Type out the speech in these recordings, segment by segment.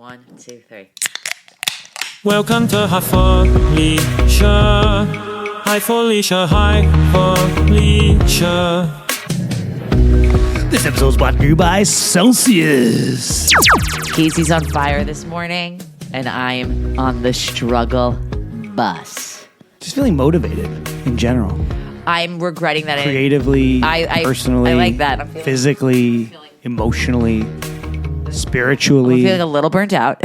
1, 2, 3. Welcome to Hi Felicia. Hi Felicia. Hi Felicia. This episode is brought to you by Celsius. Casey's on fire this morning, and I'm on the struggle bus. Just feeling motivated in general. I'm regretting that. Creatively, personally, I like that. I'm physically, emotionally, spiritually. I'm feeling a little burnt out.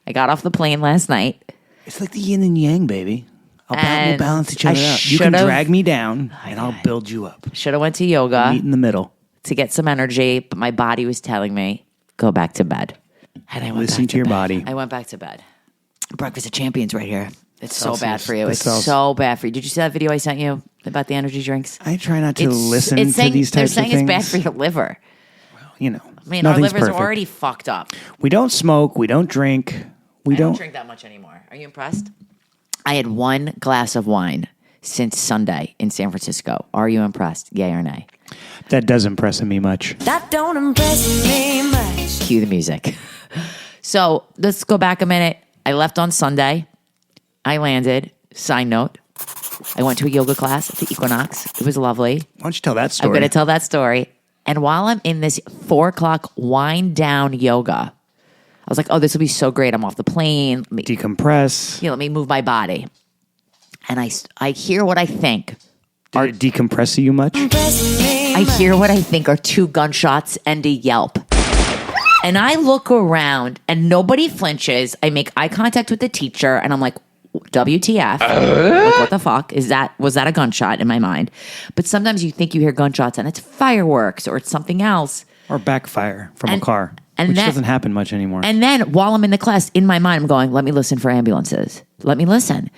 I got off the plane last night. It's like the yin and yang, baby. We'll balance each other out. You can drag me down, and I'll build you up. Should have went to yoga. Meet in the middle. To get some energy, but my body was telling me, go back to bed. And I went Listen back to your bed. body. I went back to bed. Breakfast of Champions right here. It's Celsius. so bad for you. It's Celsius. so bad for you. Did you see that video I sent you about the energy drinks? I try not to listen it's to saying, these types of things. They're saying it's bad for your liver. Well, you know, I mean, our nothing's liver's perfect. already fucked up. We don't smoke. We don't drink. I don't drink that much anymore. Are you impressed? I had one glass of wine since Sunday in San Francisco. Are you impressed? Yay or nay? That does impress me much. That don't impress me much. Cue the music. So let's go back a minute. I left on Sunday. I landed. Side note, I went to a yoga class at the Equinox. It was lovely. Why don't you tell that story? I'm going to tell that story. And while I'm in this 4 o'clock wind down yoga, I was like, oh, this will be so great. I'm off the plane. Let me, Decompress. let me move my body. And I hear what I think. Did it decompress you much? I hear what I think are 2 gunshots and a yelp. And I look around and nobody flinches. I make eye contact with the teacher and I'm like, WTF? Like, what the fuck? Was that a gunshot in my mind? But sometimes you think you hear gunshots and it's fireworks or it's something else. Or backfire from a car, which doesn't happen much anymore. And then while I'm in the class, in my mind, I'm going, let me listen for ambulances. Let me listen.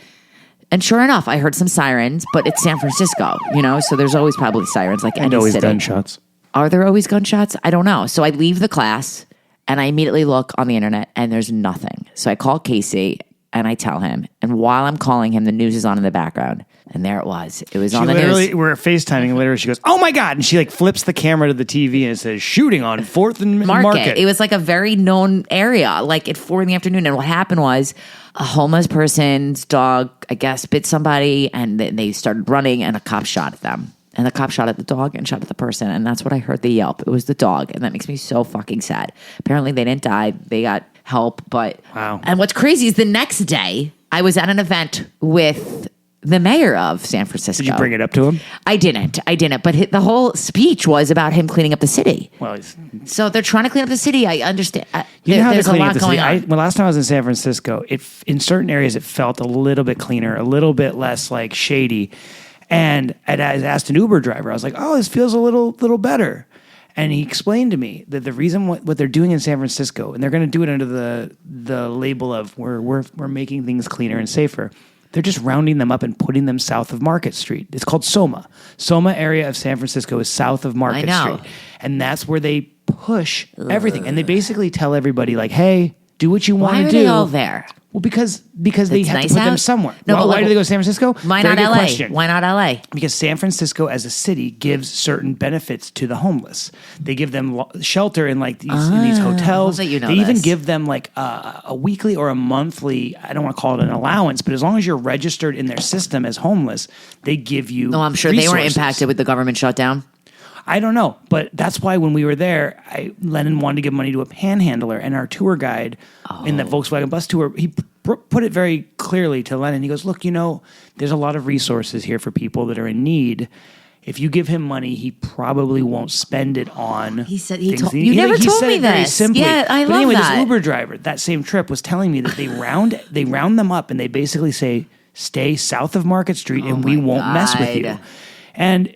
And sure enough, I heard some sirens, but it's San Francisco, so there's always probably sirens like any always city. gunshots. Are there always gunshots? I don't know. So I leave the class and I immediately look on the internet and there's nothing. So I call Casey and I tell him. And while I'm calling him, the news is on in the background. And there it was. It was on the news. We're FaceTiming and literally she goes, oh my God. And she flips the camera to the TV and it says, shooting on 4th and Market. It was like a very known area, like at 4 PM. And what happened was a homeless person's dog, I guess, bit somebody and they started running and a cop shot at them. And the cop shot at the dog and shot at the person. And that's what I heard the yelp. It was the dog. And that makes me so fucking sad. Apparently they didn't die. They got help. But wow. And what's crazy is the next day I was at an event with the mayor of San Francisco. Did you bring it up to him? I didn't. But the whole speech was about him cleaning up the city. Well, so they're trying to clean up the city. I understand. There's a lot going on. Well, last time I was in San Francisco, in certain areas it felt a little bit cleaner, a little bit less shady. And I asked an Uber driver, I was like, oh, this feels a little better. And he explained to me that the reason what they're doing in San Francisco, and they're going to do it under the label of we're making things cleaner and safer. They're just rounding them up and putting them south of Market Street. It's called Soma. Soma area of San Francisco is south of Market Street. And that's where they push everything. And they basically tell everybody hey, do what you want to do. Why are they all there? Well, because they have to put them somewhere. No, why do they go to San Francisco? Why Very not good LA? question. Why not LA? Because San Francisco as a city gives certain benefits to the homeless. They give them shelter in these hotels. They even give them a weekly or a monthly, I don't want to call it an allowance, but as long as you're registered in their system as homeless, they give you No, I'm sure resources. they were impacted with the government shutdown. I don't know, but that's why when we were there, Lennon wanted to give money to a panhandler, and our tour guide in the Volkswagen bus tour, he put it very clearly to Lennon. He goes, look, there's a lot of resources here for people that are in need. If you give him money, he probably won't spend it on. He said you never told me it very this. simply. Yeah, I but love anyway, that. this Uber driver, that same trip, was telling me that they round them up and they basically say, stay south of Market Street and we won't mess with you. And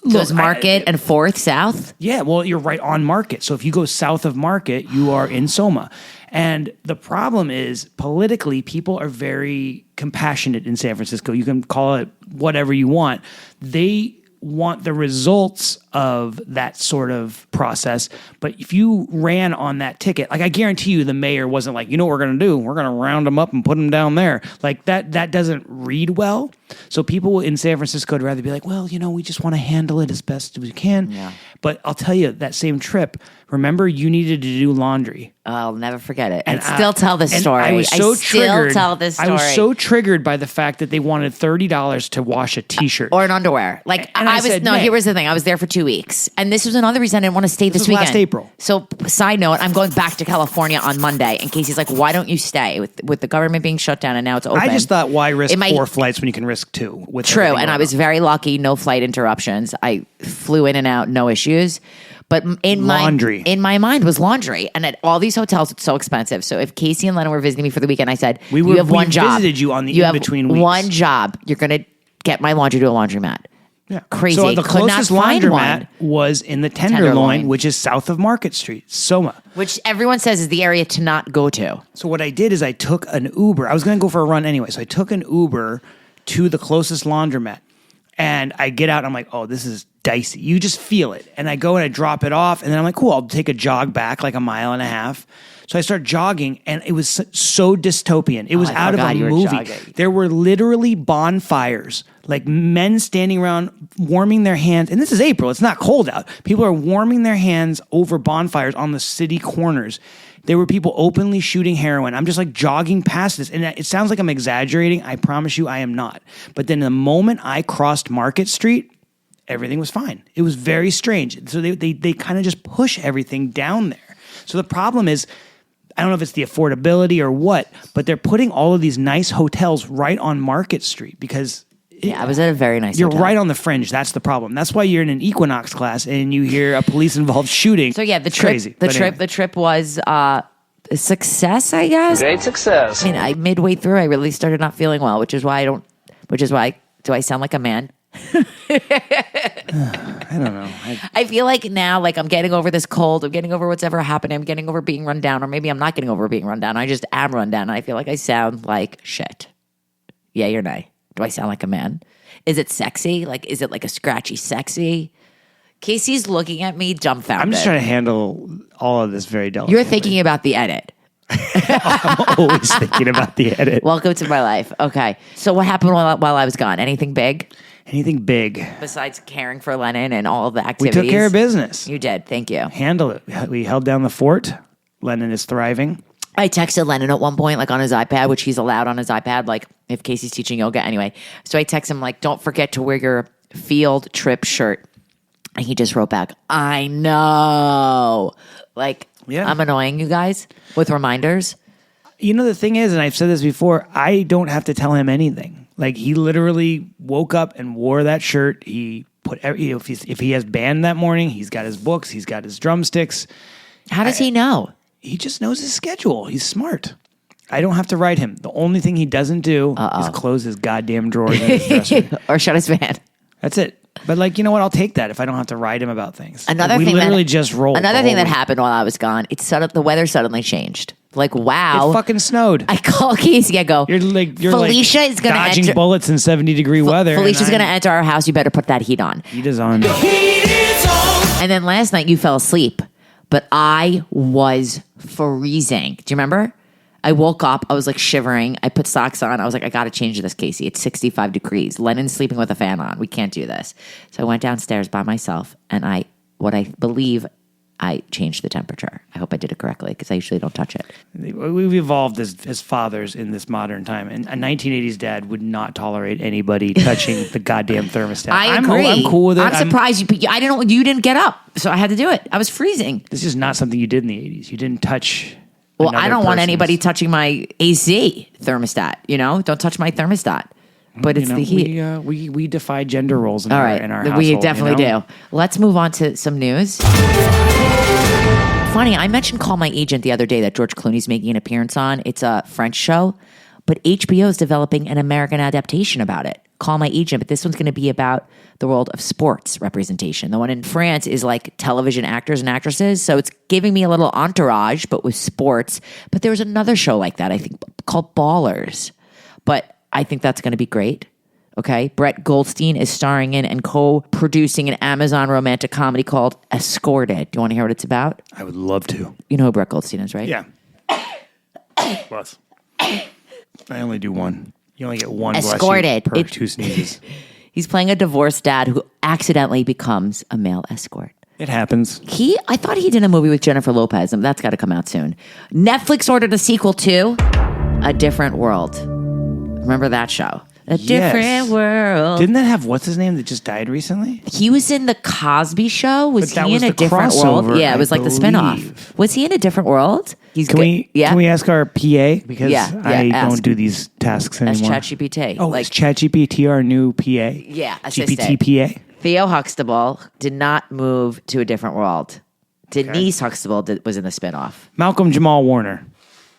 Look, Market and 4th South? Yeah, well, you're right on Market. So if you go south of Market, you are in Soma. And the problem is, politically, people are very compassionate in San Francisco. You can call it whatever you want. They want the results of that sort of process. But if you ran on that ticket, like I guarantee you the mayor wasn't like, you know what we're going to do? We're going to round them up and put them down there. Like that doesn't read well. So people in San Francisco would rather be like, well, we just want to handle it as best as we can. Yeah. But I'll tell you, that same trip, remember you needed to do laundry. I'll never forget it. And still tell this story. I was so triggered. Still tell this story. I was so triggered by the fact that they wanted $30 to wash a T-shirt. Or an underwear. Like, And I said, here was the thing. I was there for 2 weeks. And this was another reason I didn't want to stay this was weekend. last April. So, side note, I'm going back to California on Monday. And Casey's like, why don't you stay? With the government being shut down and now it's open. I just thought, why risk 4 flights when you can risk 2? With True. And I was very lucky. No flight interruptions. I flew in and out, no issues. But in my mind was laundry. And at all these hotels, it's so expensive. So if Casey and Lena were visiting me for the weekend, I said, you have one job. We visited you on the you in-between have weeks. one job. You're going to get my laundry to a laundromat. Yeah. Crazy. So the Could not closest find laundromat one. was in the Tenderloin, which is south of Market Street, Soma. Which everyone says is the area to not go to. So what I did is I took an Uber. I was going to go for a run anyway. So I took an Uber to the closest laundromat. And I get out and I'm like, oh, this is dicey. You just feel it. And I go and I drop it off. And then I'm like, cool, I'll take a jog back like a mile and a half. So I start jogging and it was so dystopian. It was out of a movie. There were literally bonfires, like men standing around warming their hands. And this is April. It's not cold out. People are warming their hands over bonfires on the city corners. There were people openly shooting heroin. I'm just like jogging past this. And it sounds like I'm exaggerating. I promise you I am not. But then the moment I crossed Market Street, everything was fine. It was very strange. So they kind of just push everything down there. So the problem is, I don't know if it's the affordability or what, but they're putting all of these nice hotels right on Market Street because... I was at a very nice You're hotel. right on the fringe. That's the problem. That's why you're in an Equinox class and you hear a police-involved shooting. So yeah, the It's trip, crazy. the trip was a success, I guess. Great success. I mean, midway through, I really started not feeling well, which is why do I sound like a man? I don't know. I feel like now, like I'm getting over this cold. I'm getting over what's ever happened. I'm getting over being run down, or maybe I'm not getting over being run down. I just am run down. And I feel like I sound like shit. Yay or nay? Do I sound like a man? Is it sexy? Like, is it like a scratchy sexy? Casey's looking at me dumbfounded. I'm just trying to handle all of this very delicately. You're thinking about the edit. I'm always thinking about the edit. Welcome to my life. Okay. So what happened while I was gone? Anything big? Anything big? Besides caring for Lennon and all of the We activities? took care of business. You did. Thank you. Handle it. We held down the fort. Lennon is thriving. I texted Lennon at one point, like on his iPad, which he's allowed on his iPad, like if Casey's teaching yoga anyway. So I text him like, don't forget to wear your field trip shirt. And he just wrote back, I know. Like, Yeah. I'm annoying you guys with reminders. You know, the thing is, and I've said this before, I don't have to tell him anything. Like, he literally woke up and wore that shirt. He put, if he has band that morning, he's got his books, he's got his drumsticks. How does he know? He just knows his schedule. He's smart. I don't have to write him. The only thing he doesn't do is close his goddamn drawers in his dresser. Or shut his fan. That's it. But like, you know what? I'll take that if I don't have to write him about things. Another we thing literally just rolled. Another the thing whole that week. happened while I was gone, the weather suddenly changed. Like, wow. It fucking snowed. I call Casey. I go, You're Felicia is going to dodging enter. bullets in 70-degree weather. Felicia's and going to enter our house. You better put that heat on. Heat is on. And then last night you fell asleep, but I was freezing. Do you remember? I woke up. I was like shivering. I put socks on. I was like, I got to change this, Casey. It's 65 degrees. Lennon's sleeping with a fan on. We can't do this. So I went downstairs by myself, and I believe I changed the temperature. I hope I did it correctly because I usually don't touch it. We've evolved as fathers in this modern time. And a 1980s dad would not tolerate anybody touching the goddamn thermostat. I agree. I'm cool with it. I'm surprised you didn't get up, so I had to do it. I was freezing. This is not something you did in the 80s. You didn't touch. Well, I don't want person's. anybody touching my AC thermostat. Don't touch my thermostat. But it's the heat. We defy gender roles in All our right, household. we definitely do. Let's move on to some news. Funny, I mentioned Call My Agent the other day that George Clooney's making an appearance on. It's a French show, but HBO is developing an American adaptation about it. Call My Agent, but this one's going to be about the world of sports representation. The one in France is like television actors and actresses, so it's giving me a little Entourage, but with sports. But there was another show like that, I think, called Ballers. But I think that's going to be great. Okay. Brett Goldstein is starring in and co-producing an Amazon romantic comedy called Escorted. Do you want to hear what it's about? I would love to. You know who Brett Goldstein is, right? Yeah. Plus. I only do one. You only get one Escorted. per two sneezes. He's playing a divorced dad who accidentally becomes a male escort. It happens. I thought he did a movie with Jennifer Lopez, and that's got to come out soon. Netflix ordered a sequel to A Different World. Remember that show? A Different World. Didn't that have what's his name that just died recently? He was in the Cosby Show. Was But that he was in A the Different crossover, World? Yeah, I it was like the spinoff. believe. Was he in A Different World? Can we ask our PA because I ask. don't do these tasks As anymore. ChatGPT. Oh, is ChatGPT our new PA? Yeah, assistant. GPT PA. Theo Huxtable did not move to A Different World. Denise Huxtable was in the spinoff. Malcolm Jamal Warner.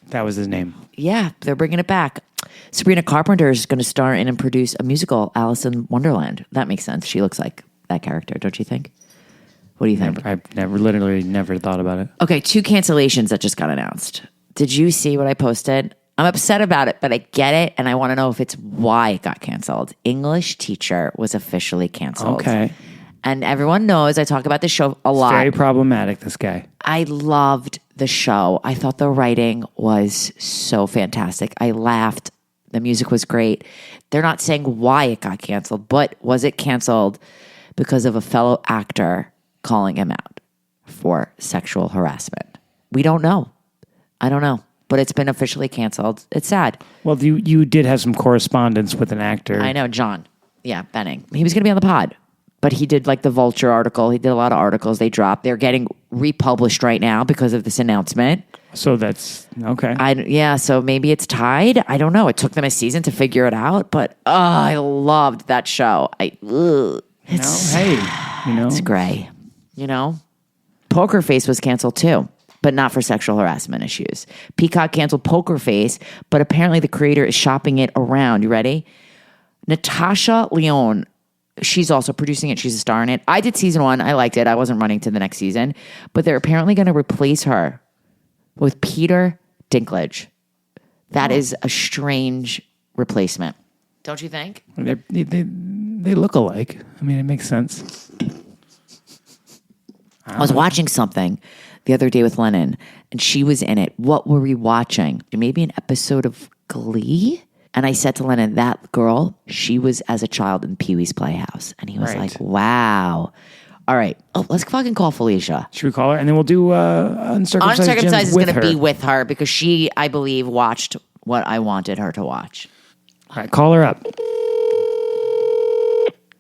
That was his name. Yeah, they're bringing it back. Sabrina Carpenter is going to star in and produce a musical, Alice in Wonderland. That makes sense. She looks like that character, don't you think? What do you think? I've literally never thought about it. Okay, 2 cancellations that just got announced. Did you see what I posted? I'm upset about it, but I get it, and I want to know if it's why it got canceled. English teacher was officially canceled. Okay. And everyone knows I talk about the show a lot. Very problematic, this guy. I loved the show. I thought the writing was so fantastic. I laughed. The music was great. They're not saying why it got canceled, but was it canceled because of a fellow actor calling him out for sexual harassment? We don't know. I don't know. But it's been officially canceled. It's sad. Well, you did have some correspondence with an actor. I know, John. Yeah, Benning. He was going to be on the pod. But he did like the Vulture article. He did a lot of articles they dropped. They're getting republished right now because of this announcement. So that's okay. So maybe it's tied. I don't know. It took them a season to figure it out, but I loved that show. It's gray. Poker Face was canceled too, but not for sexual harassment issues. Peacock canceled Poker Face, but apparently the creator is shopping it around. You ready? Natasha Lyonne. She's also producing it. She's a star in it. I did season 1. I liked it. I wasn't running to the next season, but they're apparently going to replace her with Peter Dinklage. That is a strange replacement. Don't you think? They look alike. I mean, it makes sense. I was watching something the other day with Lennon, and she was in it. What were we watching? Maybe an episode of Glee? And I said to Lennon, that girl, she was as a child in Pee-wee's Playhouse. And he was like, wow. All right. Oh, let's fucking call Felicia. Should we call her? And then we'll do Uncircumcised Uncircumcised is going to her. be with her because she, I believe, watched what I wanted her to watch. All right, call her up.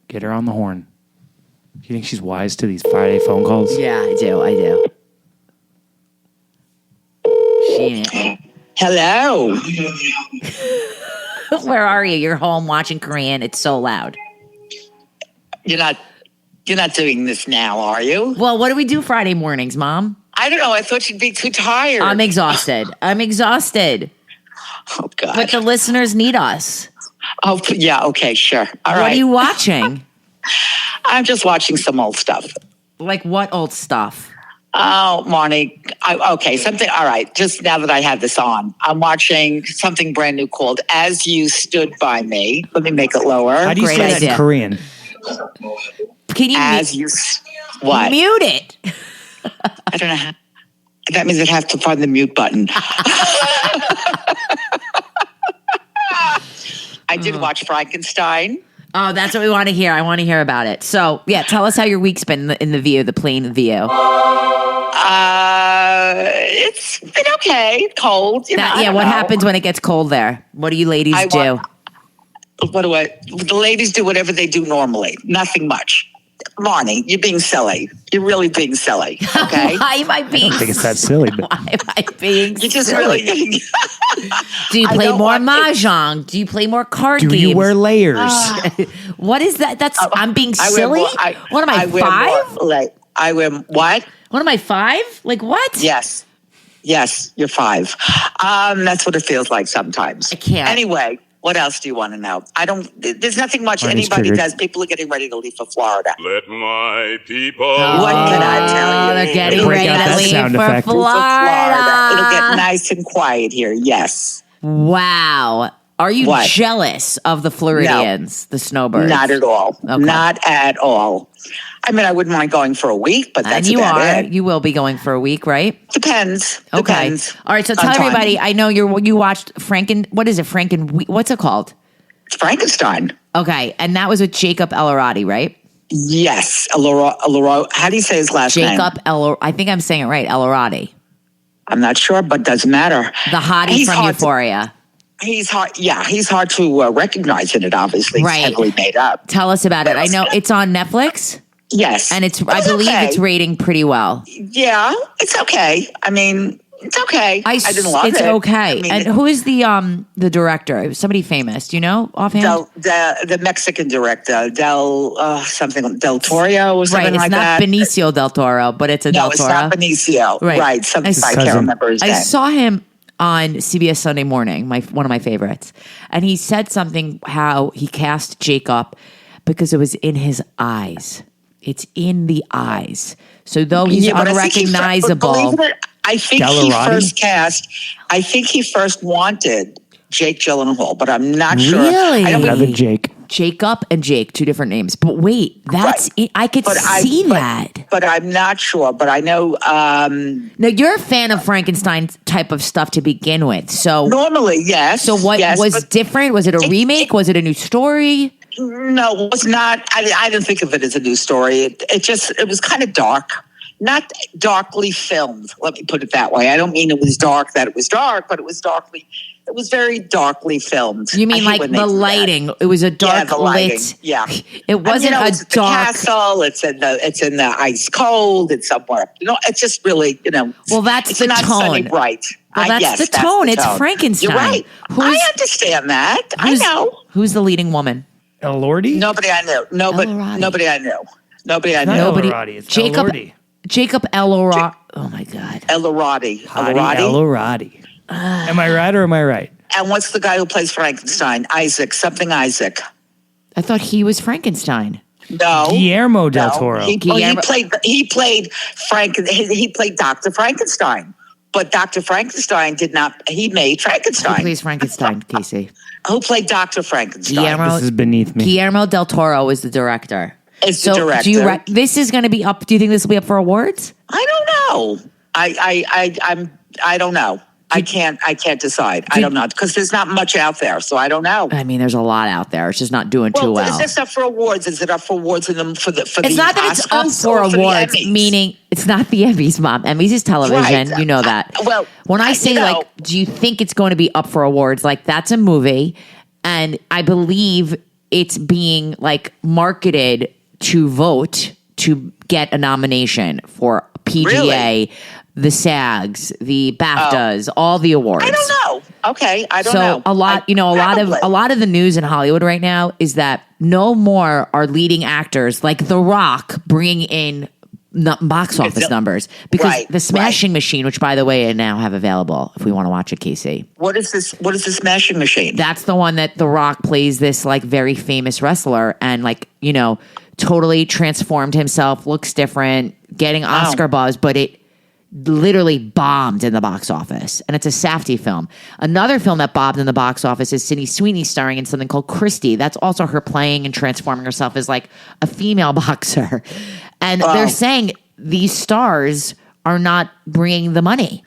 Get her on the horn. Do you think she's wise to these Friday phone calls? Yeah, I do. She Hello. Where are you? You're home watching Korean. It's so loud. You're not doing this now, are you? Well, what do we do Friday mornings, Mom? I don't know. I thought you'd be too tired. I'm exhausted. Oh, God. But the listeners need us. Oh, yeah. Okay, sure. All right. What are you watching? I'm just watching some old stuff. Like what old stuff? Oh, Marni. Okay, something. All right. Just now that I have this on, I'm watching something brand new called As You Stood By Me. Let me make it lower. How do you Great say that idea. in Korean? Can you What? mute it? I don't know how. That means I'd have to find the mute button. I did watch Frankenstein. Oh, that's what we want to hear. I want to hear about it. So, yeah, tell us how your week's been in the View, the plain View. It's been okay. Cold. I What don't know. happens when it gets cold there? What do you ladies do? The ladies do whatever they do normally. Nothing much. Marni, you're being silly. You're really being silly. Okay. Why am I being I think it's that silly, but Why am I being You're just silly? really. Do you I play don't more want it. mahjong? Do you play more card do games? you wear layers? What is that? That's I'm being I wear silly? more- What am I, wear 5? more, I wear what? What am I, 5? Like what? Yes, you're 5. That's what it feels like sometimes. I can't. Anyway, what else do you want to know? There's nothing much Marni's anybody triggered. does. People are getting ready to leave for Florida. Let my people. What can I tell you? They're getting Break ready out to that leave sound for effect. Florida. It'll get Florida. nice and quiet here. Yes. Wow. Are you What? jealous of the Floridians, the snowbirds? Not at all. Okay. Not at all. I mean, I wouldn't mind going for a week, but And that's you about are. it. You will be going for a week, right? Depends. Okay. Depends. All right. So on tell time. everybody. I know you watched what is it? What's it called? It's Frankenstein. Okay, and that was with Jacob Elordi, right? Yes. How do you say his last name? Jacob I think I'm saying it right. Elordi, I'm not sure, but doesn't matter. the hottie He's from hard to- Euphoria. He's hard. Yeah, he's hard to recognize in it. Obviously, Right. It's heavily made up. Tell us about it. I know it's on Netflix, Yes, and I believe okay. it's rating pretty well. Yeah, it's okay. I mean, it's okay. I didn't love It's it. okay. I mean, And who is the director? It was somebody famous. Do you know offhand? the Mexican director Del Toro or something Right. It's like not that. Benicio del Toro, but it's a No, Del it's Toro. not Benicio. Right. Something I can't remember his name. I saw him on CBS Sunday Morning, one of my favorites, and he said something how he cast Jacob because it was in his eyes. It's in the eyes. So though he's Yeah, but unrecognizable, believe it or not, I think I think he first wanted Jake Gyllenhaal, but I'm not sure. Really? I don't Another Jake. Jacob and Jake, two different names. But wait, that's Right. it. I could see that. But I'm not sure. But I know Now you're a fan of Frankenstein type of stuff to begin with. So normally, yes. So what yes, was but different? Was it a remake? Was it a new story? No, it was not. I didn't think of it as a new story. It was kind of dark. Not darkly filmed. Let me put it that way. I don't mean it was dark that it was dark, but it was very darkly filmed. You mean I hate like when they the do that. lighting? It was a dark the lighting. lit. Yeah, It wasn't it's a at the dark. castle. It's in the ice cold. It's somewhere. It's just really Well, that's it's the not sunny tone. bright. Well, that's the tone. It's Frankenstein. You're right. Who's- I understand that. I know. Who's the leading woman? Elordi? Nobody I knew. Elordi. Nobody I knew. Nobody I knew. Not Nobody- Elordi. It's Jacob- Elordi. Jacob Elordi. Oh my God. Elordi. Hottie Elordi. Am I right or am I right? And what's the guy who plays Frankenstein? Isaac. I thought he was Frankenstein. No. Guillermo del No. Toro. He Guillermo- played he played Dr. Frankenstein. But Dr. Frankenstein did not. He made Who Frankenstein. plays Frankenstein, Casey? Who played Dr. Frankenstein? Guillermo. This is beneath me. Guillermo del Toro is the director. Is the director. This is going to be up? Do you think this will be up for awards? I don't know. I don't know. I can't decide. I don't know because there's not much out there, so I don't know. I mean, there's a lot out there. It's just not doing too well. Is this up for awards? Is it up for awards for the It's not that it's up Oscars for or the awards, Emmys? meaning it's not the Emmys, Mom. Emmys is television. Right. You know that. Well, when I say, you know- like, do you think it's going to be up for awards? Like, that's a movie, and I believe it's being, like, marketed to vote to get a nomination for PGA, Really? the SAGs, the BAFTAs, all the awards. I don't know. Okay, I don't So know. a lot of the news in Hollywood right now is that no more are leading actors like The Rock bringing in box office numbers because Right, the Smashing Machine, which by the way I now have available if we want to watch it, Casey. What is this? What is the Smashing Machine? That's the one that The Rock plays this like very famous wrestler and like totally transformed himself, looks different, getting Oscar buzz, but it literally bombed in the box office. And it's a Safdie film. Another film that bombed in the box office is Sydney Sweeney starring in something called Christie. That's also her playing and transforming herself as like a female boxer. And they're saying these stars are not bringing the money.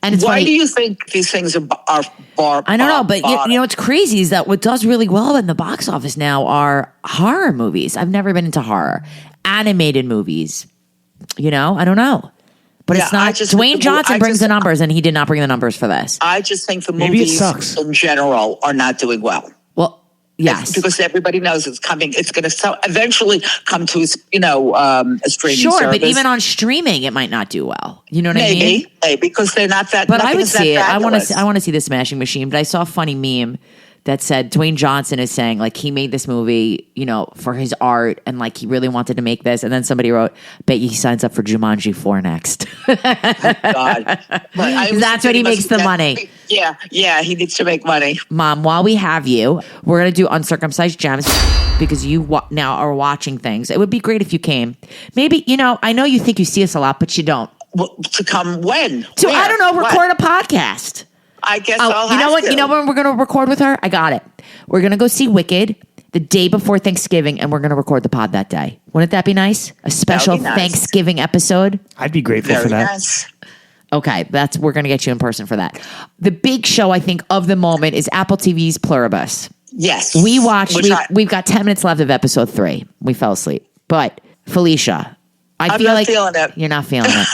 And it's Why funny. do you think these things are I don't know, but what's crazy is that what does really well in the box office now are horror movies. I've never been into horror. Animated movies. I don't know. But it's Yeah, I not. just- Dwayne Johnson I brings just- the numbers, and he did not bring the numbers for this. I just think the Maybe it movies sucks. in general are not doing well. Well, yes. Because everybody knows it's coming. It's going to eventually come to a streaming Sure, service. but even on streaming, it might not do well. You know what I mean? Maybe because they're not that. But I nothing would is that see it. I want fabulous. to see the Smashing Machine. But I saw a funny meme that said Dwayne Johnson is saying like he made this movie, for his art, and like he really wanted to make this. And then somebody wrote, "Bet you he signs up for Jumanji 4 next." God. That's when he makes the money. Yeah, he needs to make money. Mom, while we have you, we're gonna do uncircumcised gems because you now are watching things. It would be great if you came. Maybe I know you think you see us a lot, but you don't. Well, to come when? So Where? I don't know. What? Record a podcast. I guess I'll have you know what? to. You know when we're going to record with her? I got it. We're going to go see Wicked the day before Thanksgiving, and we're going to record the pod that day. Wouldn't that be nice? A special nice. Thanksgiving episode. I'd be grateful Very for that. nice. Okay, we're going to get you in person for that. The big show, I think, of the moment is Apple TV's Pluribus. Yes. We watched. We've got 10 minutes left of episode 3. We fell asleep, but Felicia, I'm feel not like feeling it. you're not feeling it.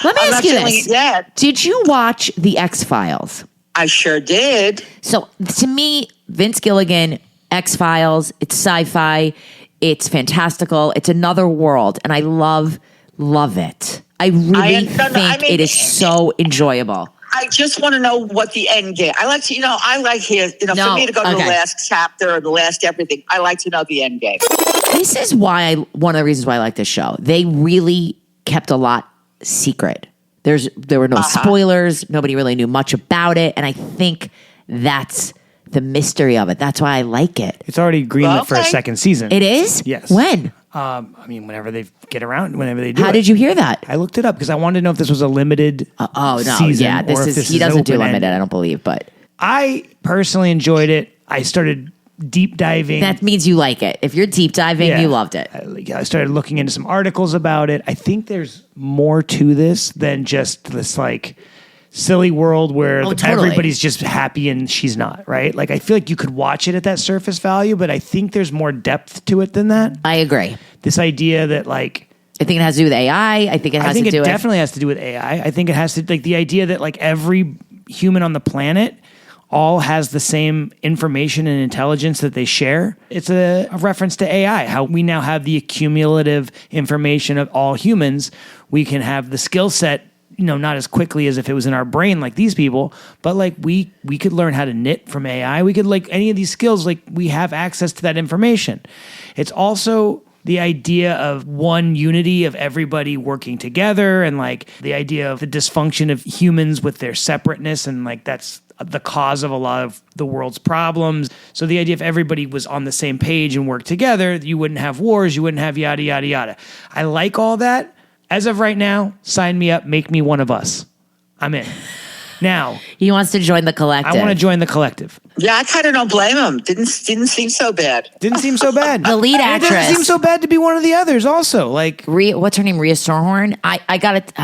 Let me I'm ask not you feeling this: it yet. Did you watch the X-Files? I sure did. So to me, Vince Gilligan, X-Files, it's sci-fi, it's fantastical, it's another world, and I love it. I really think it is so enjoyable. I just want to know what the end game. I like to, for me to go to the last chapter or the last everything, I like to know the end game. This is why one of the reasons why I like this show. They really kept a lot secret. There were no spoilers. Nobody really knew much about it, and I think that's the mystery of it. That's why I like it. It's already greenlit for a second season. It is? Yes. When? Whenever they get around, whenever they do. How did you hear that? I looked it up because I wanted to know if this was a limited season. Yeah, he doesn't do limited, I don't believe, but I personally enjoyed it. I started deep diving. that means you like it. If you're deep diving, you loved it. I started looking into some articles about it. I think there's more to this than just this like silly world where everybody's just happy and she's not, right? Like, I feel like you could watch it at that surface value, but I think there's more depth to it than that. I agree. This idea that like, I think it has to do with AI. I think it definitely has to do with AI. I think it has to, like, the idea that like every human on the planet all has the same information and intelligence that they share. It's a reference to AI, how we now have the accumulative information of all humans. We can have the skill set, not as quickly as if it was in our brain like these people, but like we could learn how to knit from AI. We could, like, any of these skills, like, we have access to that information. It's also the idea of one unity of everybody working together, and like the idea of the dysfunction of humans with their separateness, and like that's the cause of a lot of the world's problems. So the idea if everybody was on the same page and worked together, you wouldn't have wars, you wouldn't have yada, yada, yada. I like all that. As of right now, sign me up, make me one of us. I'm in. Now, he wants to join the collective. I want to join the collective. Yeah, I kind of don't blame him. Didn't seem so bad. Didn't seem so bad. The lead actress. It doesn't seem so bad to be one of the others also. Like, what's her name? Rhea Sorhorn? I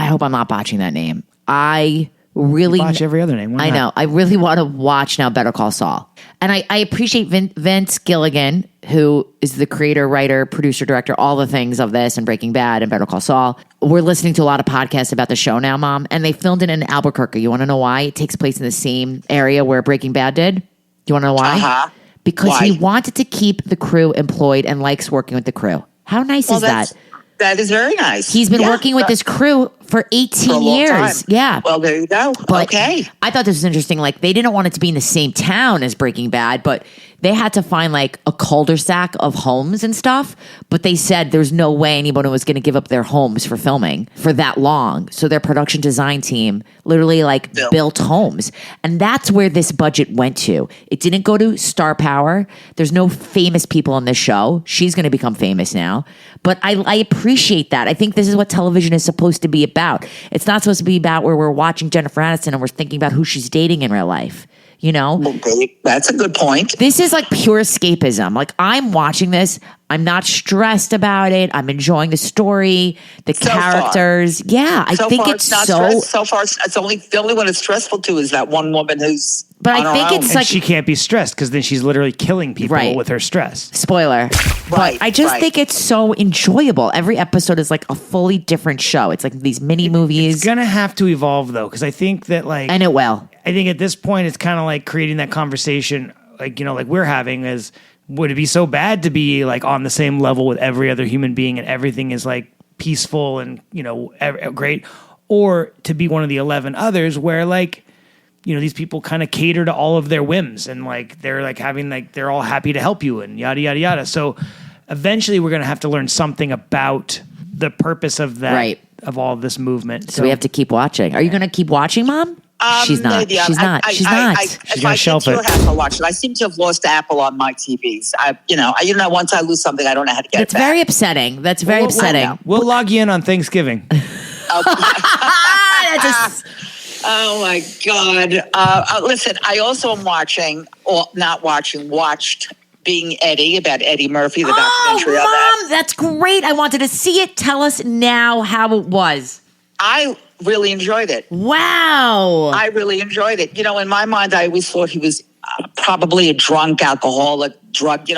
hope I'm not botching that name. I really watch every other name. I know. I really want to watch now Better Call Saul. And I appreciate Vince Gilligan, who is the creator, writer, producer, director, all the things of this and Breaking Bad and Better Call Saul. We're listening to a lot of podcasts about the show now, Mom, and they filmed it in Albuquerque. You want to know why? It takes place in the same area where Breaking Bad did. Do you want to know why? Because he wanted to keep the crew employed and likes working with the crew. How nice is that? That is very nice. He's been working with this crew for 18 years. Time. Yeah. Well, there you go. But okay. I thought this was interesting. Like, they didn't want it to be in the same town as Breaking Bad, but they had to find like a cul-de-sac of homes and stuff. But they said there's no way anyone was going to give up their homes for filming for that long. So their production design team literally like built homes. And that's where this budget went to. It didn't go to star power. There's no famous people on this show. She's going to become famous now. But I appreciate that. I think this is what television is supposed to be about. It's not supposed to be about where we're watching Jennifer Aniston and we're thinking about who she's dating in real life. You know? Okay, that's a good point. This is like pure escapism. Like, I'm watching this. I'm not stressed about it. I'm enjoying the story, the characters. Yeah, I think it's so far. It's only the only one it's stressful to is that one woman who's. But I think it's and like she can't be stressed because then she's literally killing people with her stress. Spoiler. But I just think it's so enjoyable. Every episode is like a fully different show. It's like these mini movies. It's gonna have to evolve though, because I think that and it will. I think at this point it's kind of like creating that conversation, like like we're having is. Would it be so bad to be like on the same level with every other human being and everything is like peaceful and, great? Or to be one of the 11 others where like, these people kind of cater to all of their whims and like they're like having like they're all happy to help you and yada, yada, yada. So eventually we're going to have to learn something about the purpose of that, of all of this movement. So we have to keep watching. Are you going to keep watching, Mom? She's not. Maybe. She's not. She's She's going to shelf it. I have to watch it. I seem to have lost Apple on my TVs. Once I lose something, I don't know how to get it back. That's very upsetting. That's very upsetting. We'll log you in on Thanksgiving. Oh my God. Listen, I also am watched Being Eddie, about Eddie Murphy, the documentary on that. Mom, that's great. I wanted to see it. Tell us now how it was. I really enjoyed it. Wow. I really enjoyed it. In my mind, I always thought he was probably a drunk alcoholic, like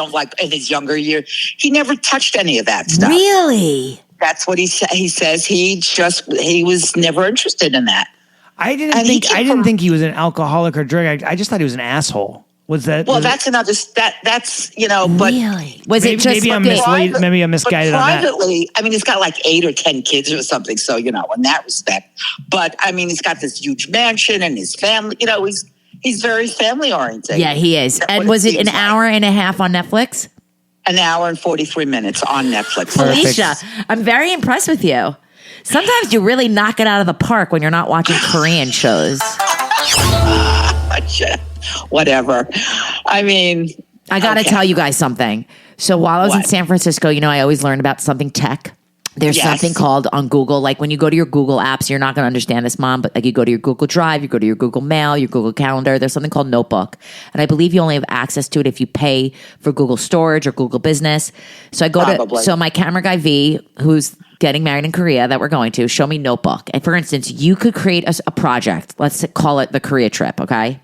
in his younger years. He never touched any of that stuff. Really? That's what he says. He was never interested in that. I didn't think he was an alcoholic or drug addict. I just thought he was an asshole. Was that? Well, that's another. That's but really, was it just maybe I'm mislead? Maybe I'm misguided on that. Privately, I mean, he's got like 8 or 10 kids or something. So in that respect, but I mean, he's got this huge mansion and his family. He's very family oriented. Yeah, he is. And was it an hour and a half on Netflix? An hour and 43 minutes on Netflix. Felicia, I'm very impressed with you. Sometimes you really knock it out of the park when you're not watching Korean shows. Whatever. I mean, I got to tell you guys something. So while I was in San Francisco, I always learn about something tech. There's something called on Google, like when you go to your Google apps, you're not going to understand this, Mom, but like you go to your Google Drive, you go to your Google Mail, your Google Calendar, there's something called Notebook. And I believe you only have access to it if you pay for Google Storage or Google Business. So I go so my camera guy V, who's getting married in Korea that we're going to, show me Notebook. And for instance, you could create a project. Let's call it the Korea trip, okay?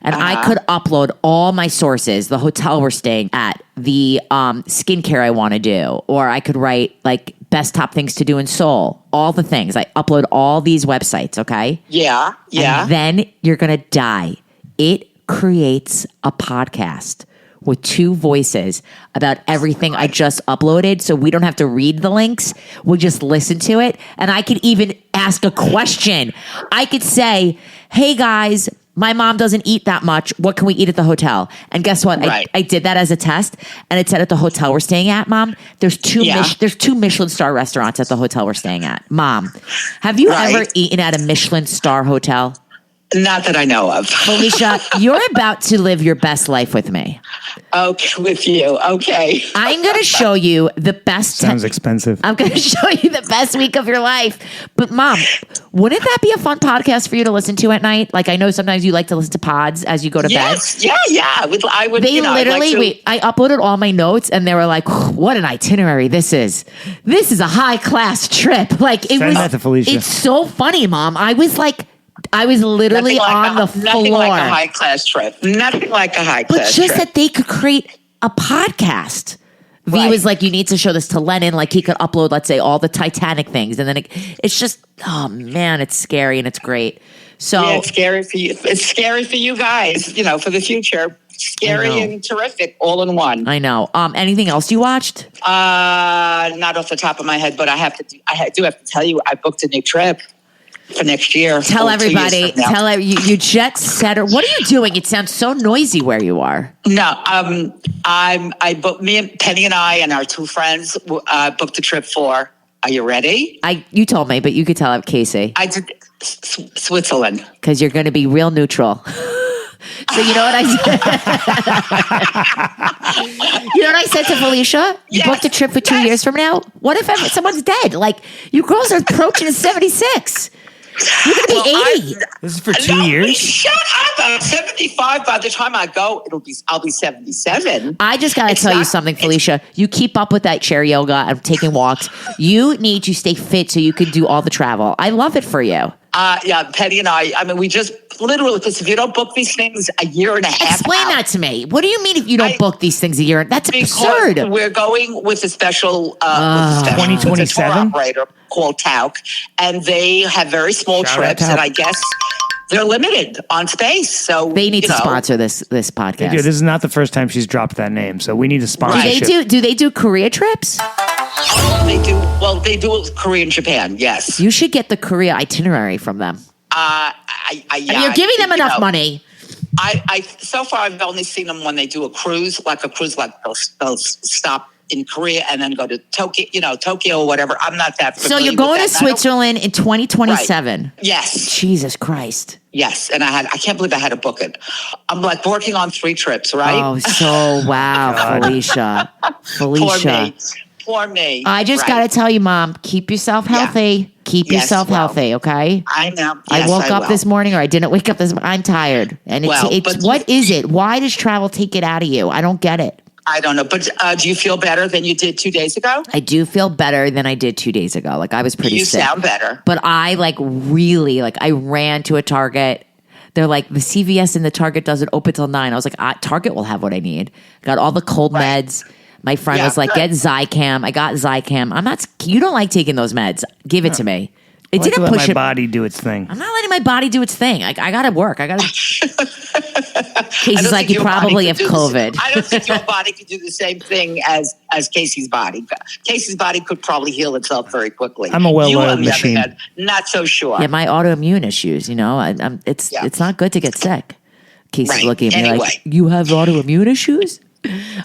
And I could upload all my sources, the hotel we're staying at, the skincare I want to do, or I could write like best top things to do in Seoul, all the things. I upload all these websites, okay? Yeah. And then you're going to die. It creates a podcast with 2 voices about everything I just uploaded. So we don't have to read the links. We'll just listen to it. And I could even ask a question. I could say, hey guys, my mom doesn't eat that much. What can we eat at the hotel? And guess what? Right. I did that as a test. And it said at the hotel we're staying at, Mom, there's 2 Michelin star restaurants at the hotel we're staying at. Mom, have you ever eaten at a Michelin star hotel? Not that I know of. Felicia, you're about to live your best life with me. Okay, with you. Okay. I'm going to show you the best. Sounds expensive. I'm going to show you the best week of your life. But Mom, wouldn't that be a fun podcast for you to listen to at night? Like I know sometimes you like to listen to pods as you go to bed. Yeah. I would. They literally, I uploaded all my notes and they were like, what an itinerary this is. This is a high class trip. Like it Send that to Felicia. It's so funny, Mom. I was literally on the floor. Nothing like a high class trip. Nothing like a high class trip. But just that they could create a podcast. V was like, you need to show this to Lennon. Like he could upload, let's say, all the Titanic things. And then it's just, oh man, it's scary and it's great. So yeah, it's scary for you. It's scary for you guys, for the future. Scary and terrific all in one. I know. Anything else you watched? Not off the top of my head, but I do have to tell you, I booked a new trip for next year. Tell everybody. You jet setter. What are you doing? It sounds so noisy where you are. No, I booked. Me and Penny and I and our 2 friends booked a trip for. Are you ready? You told me, but you could tell Casey. I did Switzerland because you're going to be real neutral. So you know what I said? You know what I said to Felicia? You booked a trip for 2 years from now. What if someone's dead? Like you girls are approaching 76. You're gonna be 80. This is for 2 years. Shut up! I'm 75. By the time I go, I'll be 77. I just gotta tell you something, Felicia. You keep up with that chair yoga and taking walks. You need to stay fit so you can do all the travel. I love it for you. Yeah, Penny and I mean, we just literally, because if you don't book these things a year and a half Explain that to me. What do you mean if you don't book these things a year? That's absurd. We're going with a special 2027 operator called Tauk, and they have very small trips, and I guess they're limited on space. So they need to sponsor this podcast. They do. This is not the first time she's dropped that name, so we need a sponsorship. Do they do Korea trips? They do. Well, they do Korea and Japan. Yes. You should get the Korea itinerary from them. Yeah, you're giving them enough money. I so far I've only seen them when they do a cruise, like they'll stop in Korea and then go to Tokyo or whatever. I'm not that familiar. So you're going to Switzerland in 2027. Right. Yes. Jesus Christ. Yes, and I can't believe I had to book it. I'm like working on 3 trips, right? Oh, so wow, Felicia. Poor me. I just got to tell you, Mom, keep yourself healthy. Keep Yes, yourself well, healthy, okay? I know. I Yes, woke up will. this morning, or I didn't wake up this morning. I'm tired. And Well, it's but- what is it? Why does travel take it out of you? I don't get it. I don't know. But do you feel better than you did 2 days ago? I do feel better than I did 2 days ago. Like I was pretty You sick. sound better. But I I ran to a Target. They're like, the CVS and the Target doesn't open till 9. I was like, Target will have what I need. Got all the cold meds. My friend Yeah, was like, good. get Zicam. I got Zicam. You don't like taking those meds. Give it to me. It I like to didn't let push my it. body do its thing. I'm not letting my body do its thing. I got to work. I got to. I Casey's don't like, think you your body probably could have do the- COVID. I don't think your body could do the same thing as Casey's body. Casey's body could probably heal itself very quickly. I'm a well-oiled You, on the other machine. hand, not so sure. Yeah, my autoimmune issues. It's Yeah. it's not good to get sick. Casey's Right. looking at me Anyway. like, you have autoimmune issues.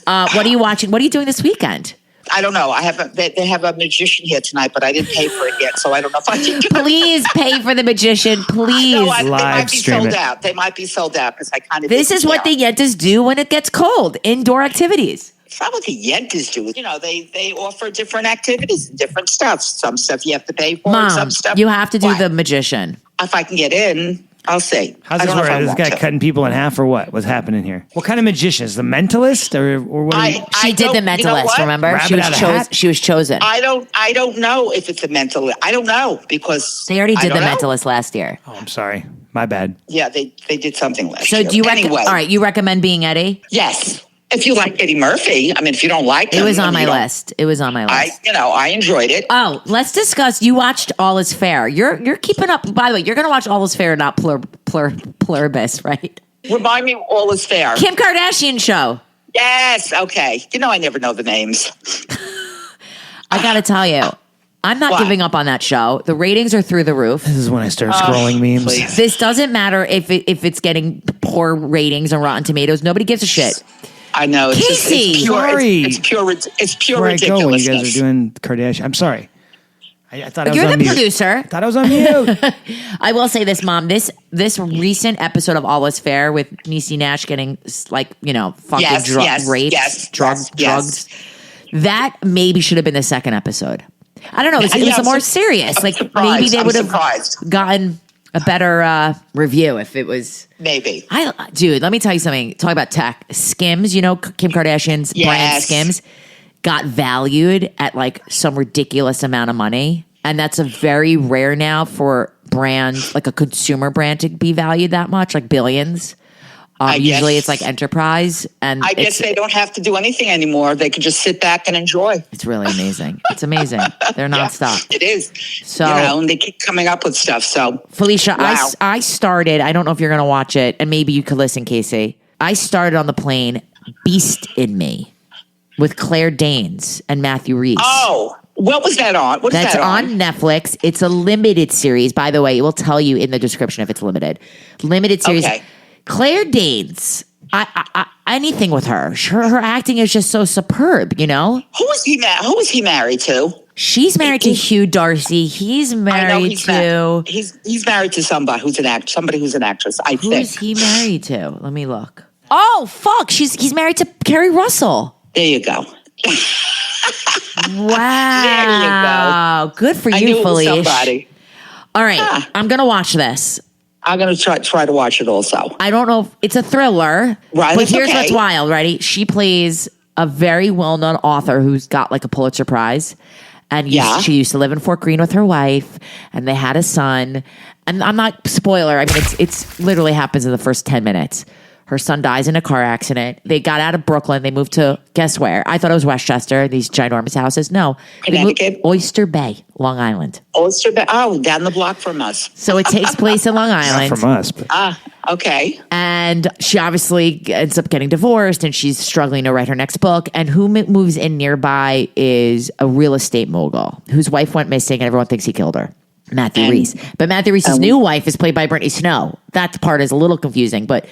What are you watching? What are you doing this weekend? I don't know. They have a magician here tonight, but I didn't pay for it yet, so I don't know if I can. Please pay for the magician, please. No, they Live might be stream sold it. out. They might be sold out because I kind of. This is what the Yentas do when it gets cold. Indoor activities. It's not what the Yentas do. They offer different activities and different stuff. Some stuff you have to pay for. and some Mom, stuff you have to do What? the magician. If I can get in, I'll see. How's I this don't know work? if I Is this want guy to. cutting people in half or what? What's happening here? What kind of magician? Is the mentalist or what? She did the don't- you know mentalist, what? remember? Rabbit out of hat? She was chosen. I don't know if it's a mentalist. I don't know because They already I did the don't know. mentalist last year. Oh, I'm sorry. My bad. Yeah, they did something last So year. do you anyway? all right, you recommend being Eddie? Yes, if you like Eddie Murphy. I mean, if you don't like him, It was on then my you don't- list. It was on my list. I enjoyed it. Oh, let's discuss. You watched All Is Fair. You're keeping up. By the way, you're going to watch All Is Fair, not Pluribus, right? Remind me, all is fair. Kim Kardashian show. Yes, okay. I never know the names. I got to tell you, I'm not What? giving up on that show. The ratings are through the roof. This is when I start scrolling memes. Please. This doesn't matter if it's getting poor ratings on Rotten Tomatoes. Nobody gives a shit. I know. It's Casey! Just, it's pure. Sorry. It's pure Where I go when you guys are ridiculousness. doing Kardashian. I'm sorry. I thought I was You're on the mute. producer. I thought I was on mute. I will say this, Mom. This recent episode of All Is Fair with Niecy Nash getting fucking Yes, raped, yes, drugged. yes. That maybe should have been the second episode. I don't know. It Yeah, was I'm more sur- serious. I'm Like surprised. maybe they I'm would have surprised. gotten a better review if it was. Maybe. Dude, let me tell you something. Talk about tech. Skims, Kim Kardashian's brand Yes. Skims got valued at like some ridiculous amount of money. And that's a very rare now for brands, like a consumer brand, to be valued that much, like billions. I Usually guess- it's like enterprise. And I guess they don't have to do anything anymore. They can just sit back and enjoy. it's really amazing. It's amazing. They're nonstop. It is. So- and they keep coming up with stuff. So Felicia, Wow. I started, I don't know if you're going to watch it, and maybe you could listen, Casey. I started on the plane, Beast in Me, with Claire Danes and Matthew Reese. Oh, what was that on? What is That's that on Netflix. It's a limited series. By the way, it will tell you in the description if it's limited. Limited series. Okay. Claire Danes. Anything with her. Her acting is just so superb, Who was he married to? She's married to Hugh Darcy. He's I know married to. he's married to somebody who's an actress. I Who think. is he married to? Let me look. Oh, fuck. He's married to Kerry Russell. There you go. Wow. Good for I you, knew it was Felicia. somebody. All right. Ah. I'm going to watch this. I'm going to try to watch it also. I don't know if it's a thriller. Right, But that's here's okay. what's wild, ready? She plays a very well-known author who's got like a Pulitzer Prize. And she used to live in Fort Greene with her wife, and they had a son. And I'm not spoiler. I mean, it's literally happens in the first 10 minutes. Her son dies in a car accident. They got out of Brooklyn. They moved to, guess where? I thought it was Westchester, these ginormous houses. No. They moved Connecticut? Oyster Bay, Long Island. Oyster Bay. Oh, down the block from us. So it takes place in Long Not Island. from us, but Okay. And she obviously ends up getting divorced, and she's struggling to write her next book. And who moves in nearby is a real estate mogul whose wife went missing, and everyone thinks he killed her. Matthew Reese. But Matthew Reese's new wife is played by Brittany Snow. That part is a little confusing, but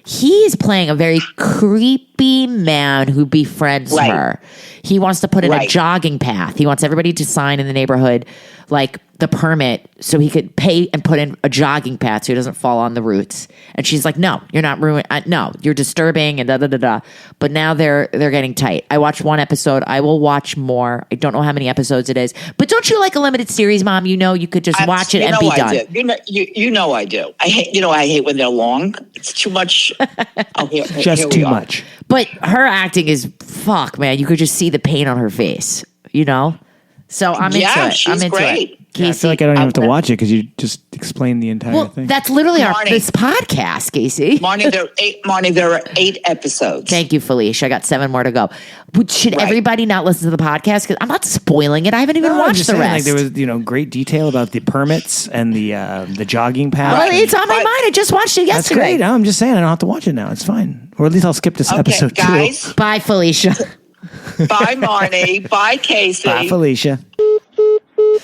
he is playing a very creepy man who befriends Right. her. He wants to put in a Right. jogging path. He wants everybody to sign in the neighborhood like the permit so he could pay and put in a jogging pad so he doesn't fall on the roots. And she's like, no, you're not ruining. No, you're disturbing and da da da da. But now they're getting tight. I watched one episode. I will watch more. I don't know how many episodes it is. But don't you like a limited series, Mom? You know, you could just watch it and be done. You know I do. I hate when they're long. It's too much. Just too much. But her acting is fuck, man. You could just see the pain on her face. You know. So I'm into it. She's I'm into great. it. Yeah, I feel like I don't even have to watch it because you just explained the entire thing. That's literally Marni. this podcast, Casey. Marni, there are 8 episodes. Thank you, Felicia. I got 7 more to go. Should Right. everybody not listen to the podcast? Because I'm not spoiling it. I haven't even I'm watched just the saying, rest. Like, there was, great detail about the permits and the jogging pad. well, it's on my Right. mind. I just watched it That's yesterday. great. No, I'm just saying I don't have to watch it now. It's fine. Or at least I'll skip this episode guys. 2. Bye, Felicia. Bye, Marni. Bye, Casey. Bye, Felicia.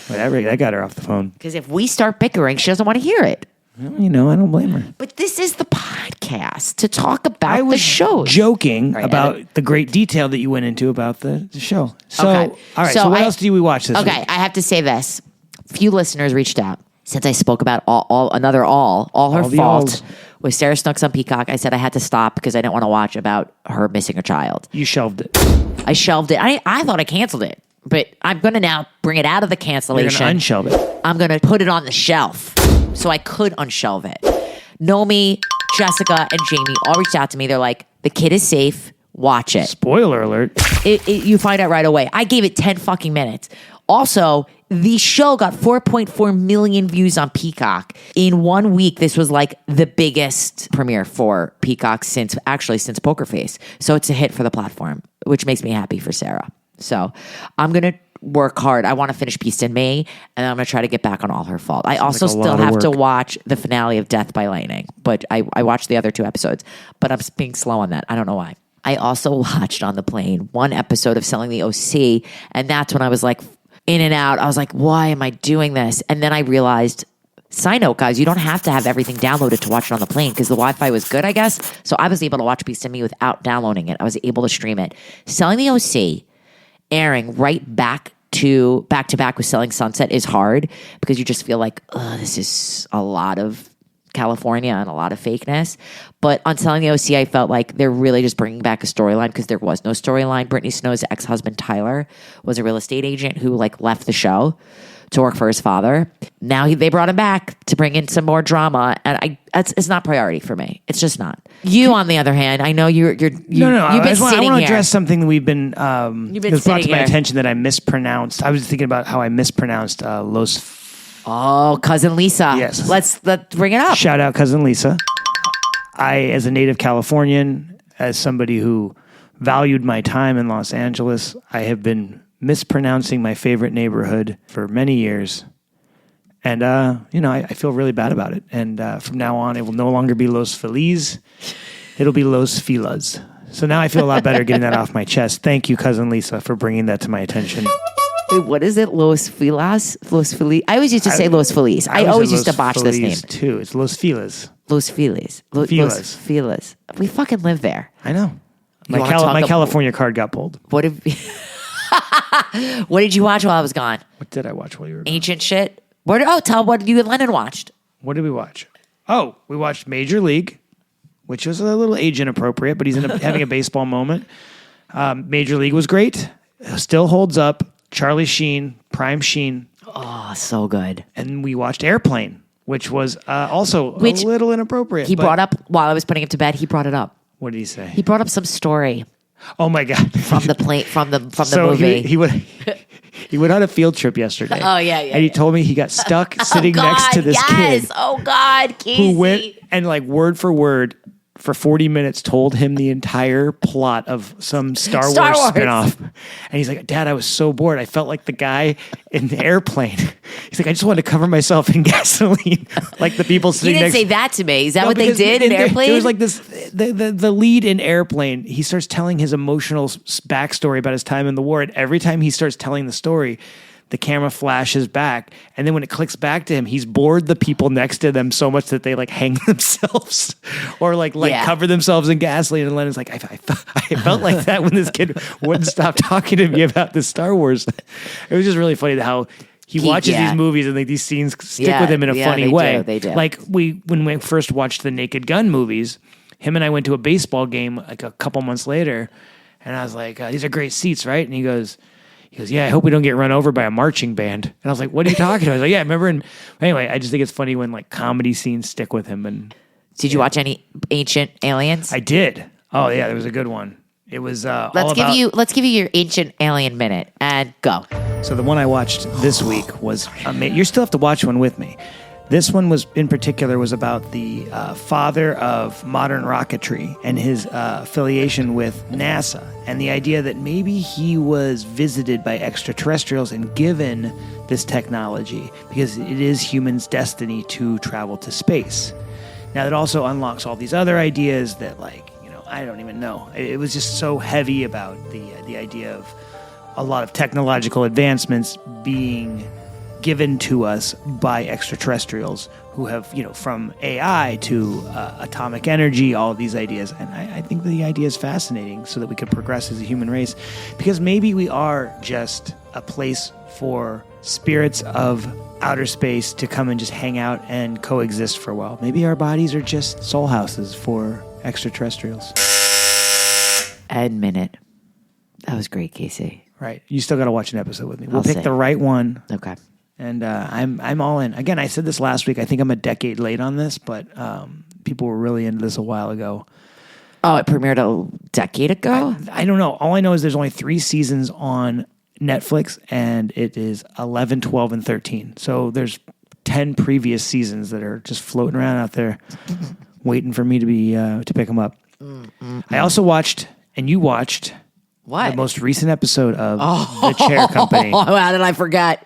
Whatever. That got her off the phone. Because if we start bickering, she doesn't want to hear it. Well, you know, I don't blame her. But this is the podcast to talk about I was the show. joking Right, about edit. the great detail that you went into about the show. So, Okay. all right. So So, what I- else do we watch this Okay, week? I have to say this. Few listeners reached out since I spoke about all her All the fault alls. with Sarah Snooks on Peacock. I said I had to stop because I didn't want to watch about her missing a child. You shelved it. I shelved it. I thought I canceled it, but I'm going to now bring it out of the You're going cancellation. to unshelve it. I'm going to put it on the shelf so I could unshelve it. Nomi, Jessica, and Jamie all reached out to me. They're like, the kid is safe. Watch it. Spoiler alert. You find out right away. I gave it 10 fucking minutes. Also, the show got 4.4 million views on Peacock. In 1 week, this was like the biggest premiere for Peacock since Poker Face. So it's a hit for the platform, which makes me happy for Sarah. So I'm going to work hard. I want to finish Beast in May, and I'm going to try to get back on All Her Fault. I also like a lot still of have to work. watch the finale of Death by Lightning, but I watched the other 2 episodes, but I'm being slow on that. I don't know why. I also watched on the plane 1 episode of Selling the OC, and that's when I was like in and out. I was like, why am I doing this? And then I realized, side note, guys, you don't have to have everything downloaded to watch it on the plane because the Wi-Fi was good, I guess. So I was able to watch Beast in Me without downloading it. I was able to stream it. Selling the OC, airing right back to back with Selling Sunset is hard because you just feel like, this is a lot of California and a lot of fakeness. But on Selling the OC, I felt like they're really just bringing back a storyline because there was no storyline. Brittany Snow's ex-husband, Tyler, was a real estate agent who like left the show to work for his father. Now they brought him back to bring in some more drama, and it's not priority for me. It's just not. You, on the other hand, I know you've been I want sitting to here. address something that we've been. You've been it was brought to sitting my here. attention that I mispronounced. I was thinking about how I mispronounced Los. Oh, cousin Lisa. Yes. Let's bring it up. Shout out, cousin Lisa. I, as a native Californian, as somebody who valued my time in Los Angeles, I have been mispronouncing my favorite neighborhood for many years. And, I feel really bad about it. And from now on, it will no longer be Los Feliz. It'll be Los Filas. So now I feel a lot better getting that off my chest. Thank you, cousin Lisa, for bringing that to my attention. Wait, what is it? Los Feliz? Los Feliz? I always used to say Los Feliz. I always used to botch this name. Too. It's Los Filas. Los Feliz. Los Filas. Feliz. We fucking live there. I know. You My, wanna talk my ab- California card got pulled. What did What did you watch while I was gone? What did I watch while you were gone? Ancient shit? Tell what you and Lennon watched. What did we watch? Oh, we watched Major League, which was a little age inappropriate, but he's having a baseball moment. Major League was great. Still holds up. Charlie Sheen, Prime Sheen. Oh, so good. And we watched Airplane, which was also a little inappropriate. He but- brought up, while I was putting him to bed, he brought it up. What did he say? He brought up some story Oh my God. from the plane, from the So movie. he went on a field trip yesterday. Oh, yeah, And he told me he got stuck sitting oh, God, next to this yes. kid Oh, God, Casey. who went and like word for word for 40 minutes told him the entire plot of some Star Wars spinoff. And he's like, Dad, I was so bored. I felt like the guy in the Airplane. He's like, I just wanted to cover myself in gasoline. Like the people You sitting didn't next say that to me. Is that No, what they because did in Airplane? There was like this, the lead in Airplane, he starts telling his emotional backstory about his time in the war. And every time he starts telling the story, the camera flashes back. And then when it clicks back to him, he's bored the people next to them so much that they like hang themselves or like Yeah. cover themselves in gasoline. And Lennon's like, I felt like that when this kid wouldn't stop talking to me about the Star Wars. It was just really funny how He watches these movies and like these scenes stick with him in a funny way. They do. Like when we first watched the Naked Gun movies, him and I went to a baseball game like a couple months later, and I was like, "These are great seats, right?" And he goes, "Yeah, I hope we don't get run over by a marching band." And I was like, "What are you talking about?" I was like, "Yeah, I remember." And anyway, I just think it's funny when like comedy scenes stick with him. And did you watch any Ancient Aliens? I did. Oh yeah, there was a good one. It was let's give you your Ancient Alien minute and go. So the one I watched this week was you still have to watch one with me. This one was in particular was about the father of modern rocketry and his affiliation with NASA and the idea that maybe he was visited by extraterrestrials and given this technology because it is humans' destiny to travel to space. Now, it also unlocks all these other ideas that, like, I don't even know. It was just so heavy about the idea of a lot of technological advancements being given to us by extraterrestrials who have, from AI to atomic energy, all of these ideas. And I think the idea is fascinating so that we could progress as a human race because maybe we are just a place for spirits of outer space to come and just hang out and coexist for a while. Maybe our bodies are just soul houses for extraterrestrials. Ed minute. That was great, Casey. Right. You still got to watch an episode with me. We'll I'll pick see. the right one. Okay. And I'm all in. Again, I said this last week. I think I'm a decade late on this, but people were really into this a while ago. Oh, it premiered a decade ago? I don't know. All I know is there's only 3 seasons on Netflix, and it is 11, 12, and 13. So there's 10 previous seasons that are just floating around out there waiting for me to be to pick them up. I also watched, and you watched, What? the most recent episode of The Chair Company. Oh, how did I forget?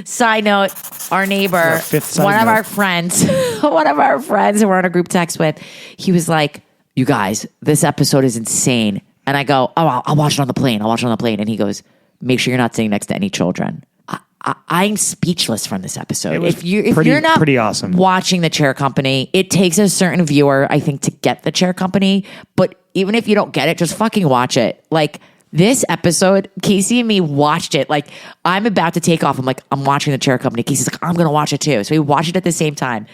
Side note, our neighbor, Our fifth side one of note. our friends who we're on a group text with, he was like, "You guys, this episode is insane." And I go, "Oh, I'll watch it on the plane. I'll watch it on the plane." And he goes, "Make sure you're not sitting next to any children." I'm speechless from this episode. It was If you're not pretty awesome. watching The Chair Company, it takes a certain viewer, I think, to get The Chair Company. But even if you don't get it, just fucking watch it. Like this episode, Casey and me watched it. Like I'm about to take off. I'm watching The Chair Company. Casey's like, I'm going to watch it too. So we watched it at the same time.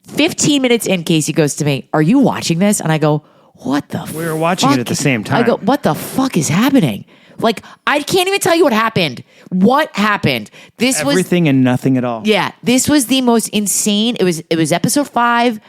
15 minutes in, Casey goes to me, "Are you watching this?" And I go, "What the We were watching it fuck?" at the same time. I go, "What the fuck is happening?" Like, I can't even tell you what happened. What happened? This was Everything and nothing at all. yeah, this was the most insane. It was episode 5.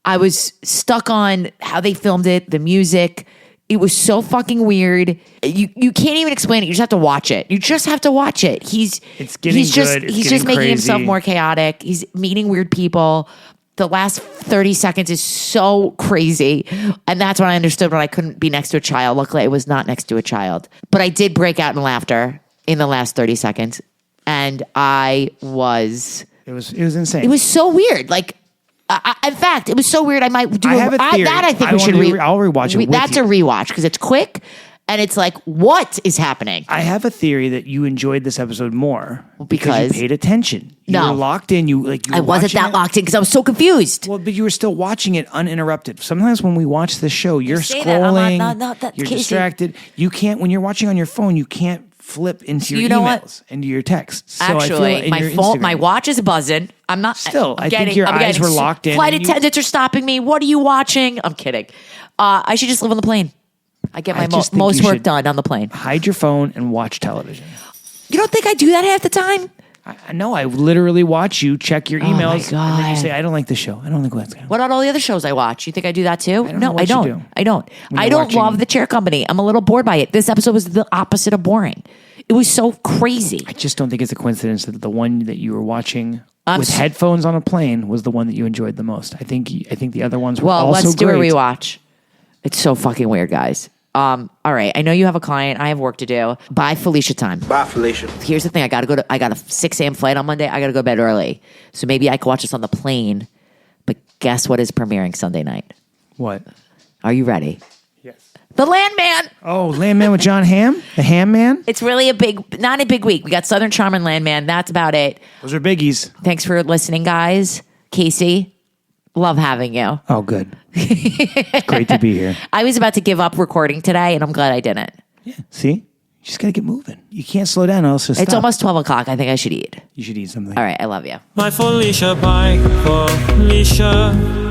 I was stuck on how they filmed it, the music. It was so fucking weird. You can't even explain it. You just have to watch it. You just have to watch it. It's getting he's just good. It's he's getting just making himself crazy. more chaotic. He's meeting weird people. The last 30 seconds is so crazy. And that's when I understood when I couldn't be next to a child. Luckily, I was not next to a child. But I did break out in laughter in the last 30 seconds. And It was insane. it was so weird. Like, in fact, it was so weird. I might do I have a theory. I think I we should wanna I'll rewatch it with That's you. a rewatch because it's quick and it's like, what is happening? I have a theory that you enjoyed this episode more because- you paid attention. You No. were locked in. You were I wasn't watching that it. locked in because I was so confused. Well, but you were still watching it uninterrupted. Sometimes when we watch this show, you're say that. I'm scrolling. not that you're Casey. distracted. You can't when you're watching on your phone. You can't flip into your You know what? emails and your texts. So I feel Actually, in my your phone, Instagram- my watch is buzzing. I'm not. Still, I'm I think getting- your I'm eyes getting- were locked in Flight and you- attendants are stopping me. What are you watching? I'm kidding. I should just live on the plane. I get I my just think most you work should- done on the plane. hide your phone and watch television. You don't think I do that half the time? I know. I literally watch you check your my emails, and then you God. say, "I don't like the show. I don't think what's going." What about all the other shows I watch? You think I do that too? don't know No, what I you don't. do. I don't. When I you're don't watching- love The Chair Company. I'm a little bored by it. This episode was the opposite of boring. It was so crazy. I just don't think it's a coincidence that the one that you were watching I'm with s- headphones on a plane was the one that you enjoyed the most. I think the other ones were Well, also let's do great. a rewatch. It's so fucking weird, guys. All right. I know you have a client. I have work to do. Bye, Felicia time. Bye, Felicia. Here's the thing. I got a 6 a.m. flight on Monday. I got to go to bed early. So maybe I could watch this on the plane. But guess what is premiering Sunday night? What? Are you ready? Yes. The Landman. Oh, Landman with John Hamm, the Ham Man. It's really not a big week. We got Southern Charm and Landman. That's about it. Those are biggies. Thanks for listening, guys. Casey, love having you. Oh, good. It's great to be here. I was about to give up recording today, and I'm glad I didn't. See, just got to get moving. You can't slow down or else It's almost 12 o'clock. I think I should eat. You should eat something. All right. I love you. My Felicia, bye, Felicia.